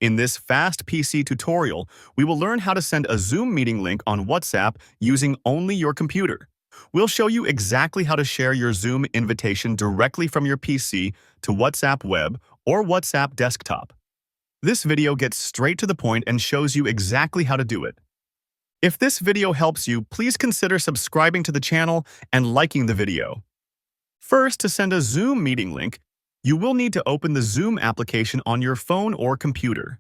In this fast PC tutorial, we will learn how to send a Zoom meeting link on WhatsApp using only your computer. We'll show you exactly how to share your Zoom invitation directly from your PC to WhatsApp Web or WhatsApp Desktop. This video gets straight to the point and shows you exactly how to do it. If this video helps you, please consider subscribing to the channel and liking the video. First, to send a Zoom meeting link, you will need to open the Zoom application on your phone or computer.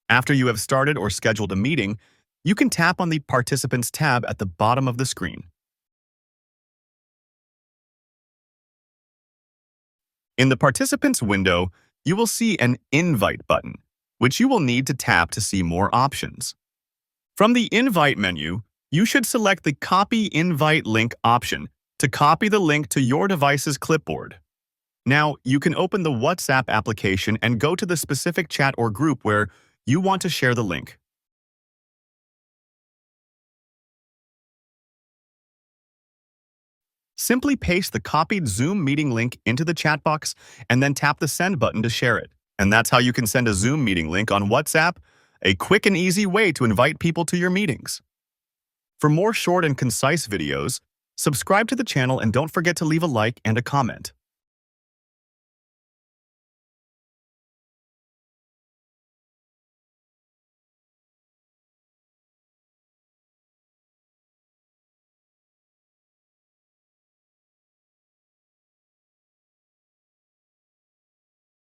After you have started or scheduled a meeting, you can tap on the Participants tab at the bottom of the screen. In the Participants window, you will see an Invite button, which you will need to tap to see more options. From the Invite menu, you should select the Copy Invite Link option to copy the link to your device's clipboard. Now, you can open the WhatsApp application and go to the specific chat or group where you want to share the link. Simply paste the copied Zoom meeting link into the chat box and then tap the Send button to share it. And that's how you can send a Zoom meeting link on WhatsApp, a quick and easy way to invite people to your meetings. For more short and concise videos, subscribe to the channel and don't forget to leave a like and a comment.